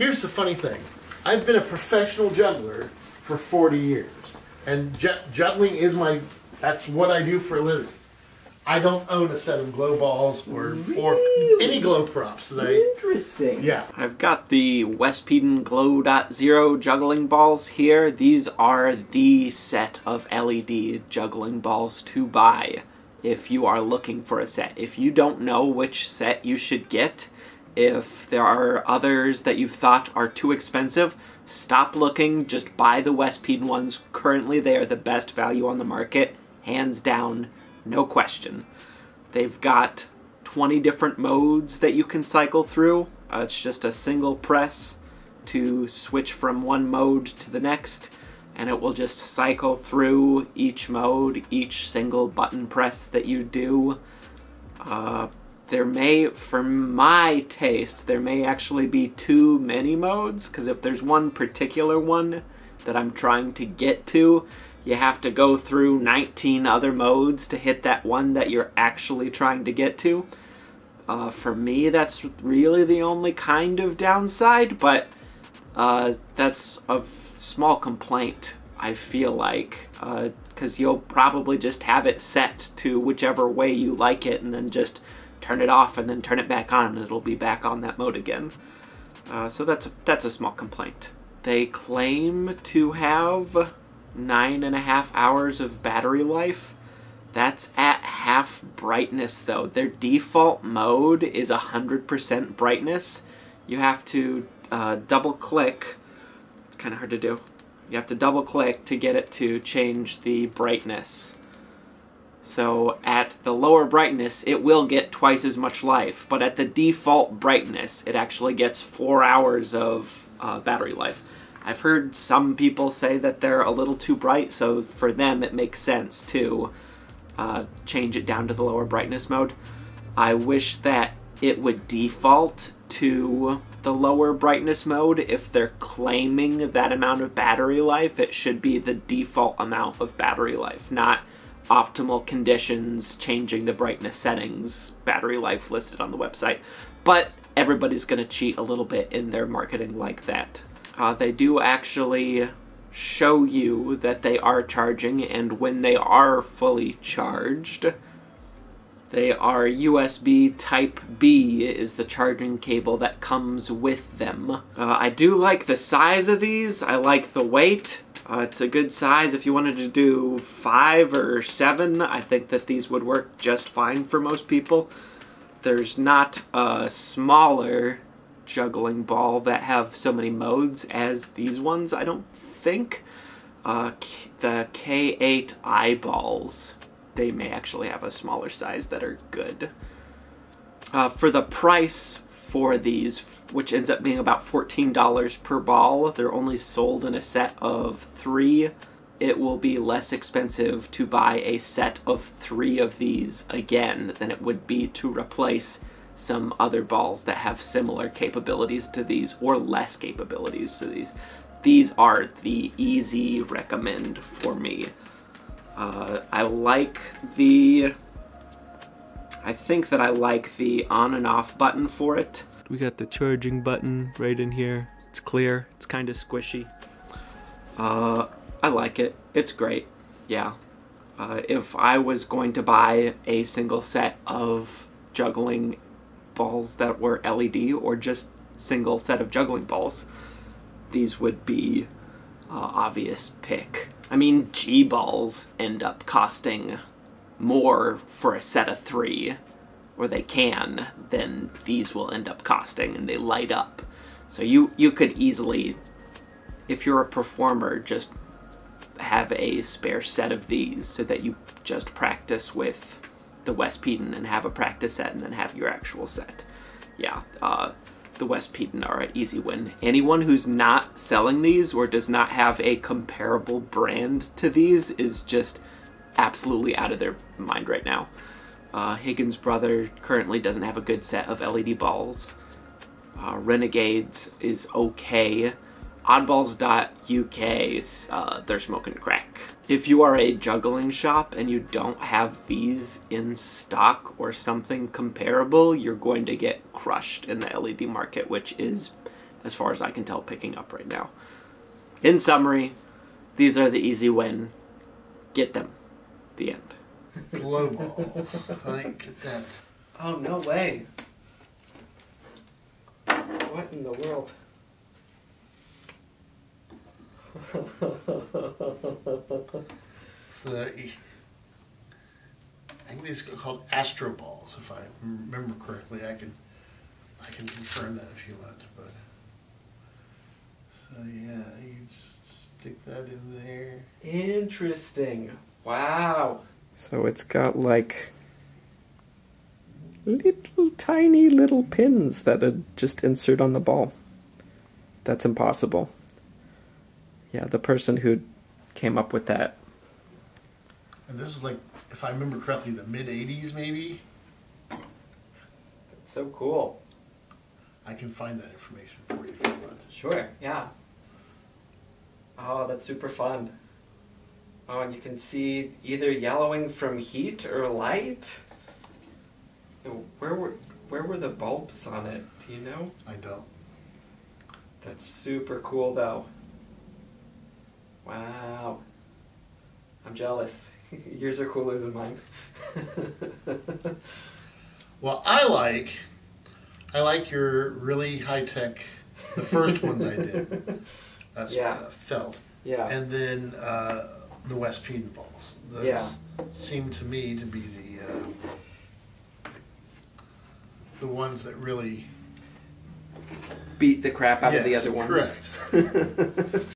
Here's the funny thing. I've been a professional juggler for 40 years. And juggling is that's what I do for a living. I don't own a set of glow balls or any glow props. Interesting. Yeah. I've got the Peden Glow.0 juggling balls here. These are the set of LED juggling balls to buy if you are looking for a set. If you don't know which set you should get, if there are others that you've thought are too expensive, stop looking, just buy the Peden ones. Currently they are the best value on the market, hands down, no question. They've got 20 different modes that you can cycle through. It's just a single press to switch from one mode to the next, and it will just cycle through each mode, each single button press that you do. There may, for my taste, there may actually be too many modes, because if there's one particular one that I'm trying to get to, you have to go through 19 other modes to hit that one that you're actually trying to get to. For me, that's really the only kind of downside, but that's a small complaint, I feel like, because you'll probably just have it set to whichever way you like it and then just turn it off and then turn it back on and it'll be back on that mode again. So that's a small complaint. They claim to have 9.5 hours of battery life. That's at half brightness though. Their default mode is 100% brightness. You have to double click. It's kind of hard to do. You have to double click to get it to change the brightness. So at the lower brightness, it will get twice as much life, but at the default brightness, it actually gets 4 hours of battery life. I've heard some people say that they're a little too bright, so for them it makes sense to change it down to the lower brightness mode. I wish that it would default to the lower brightness mode. If they're claiming that amount of battery life, it should be the default amount of battery life, not optimal conditions, changing the brightness settings, battery life listed on the website. But everybody's going to cheat a little bit in their marketing like that. They do actually show you that they are charging, and when they are fully charged, they are USB Type B is the charging cable that comes with them. I do like the size of these. I like the weight. It's a good size. If you wanted to do 5 or 7, I think that these would work just fine for most people. There's not a smaller juggling ball that have so many modes as these ones, I don't think. The K8 eyeballs, they may actually have a smaller size that are good. For the price for these, which ends up being about $14 per ball, they're only sold in a set of 3. It will be less expensive to buy a set of 3 of these again than it would be to replace some other balls that have similar capabilities to these or less capabilities to these. These are the easy recommend for me. I think that I like the on and off button for it. We got the charging button right in here. It's clear, it's kind of squishy. I like it, it's great, yeah. If I was going to buy a single set of juggling balls that were LED or just single set of juggling balls, these would be obvious pick. I mean, G-balls end up costing more for a set of 3, or they can, than these will end up costing, and they light up. So you could easily, if you're a performer, just have a spare set of these so that you just practice with the Peden and have a practice set and then have your actual set. Yeah, the Peden are an easy win. Anyone who's not selling these or does not have a comparable brand to these is just absolutely out of their mind right now. Higgins' brother currently doesn't have a good set of LED balls. Renegades is okay. Oddballs.uk, they're smoking crack. If you are a juggling shop and you don't have these in stock or something comparable, you're going to get crushed in the LED market, which is as far as I can tell, picking up right now. In summary, these are the easy win. Get them. The end. Glow balls. I get that. Oh, no way. What in the world? So, I think these are called Astro balls, if I remember correctly. I can confirm that if you want. But so yeah, you just stick that in there. Interesting. Wow. So it's got like little tiny little pins that just insert on the ball. That's impossible. Yeah, the person who came up with that. And this is like, if I remember correctly, the mid-'80s maybe? That's so cool. I can find that information for you if you want. Sure, yeah. Oh, that's super fun. Oh, and you can see either yellowing from heat or light. Where were the bulbs on it? Do you know? I don't. That's super cool, though. Wow. I'm jealous. Yours are cooler than mine. Well, I like your really high-tech, the first ones I did, felt. Yeah. And then the West Peden balls. Those seem to me to be the ones that really beat the crap out of the other ones. Correct.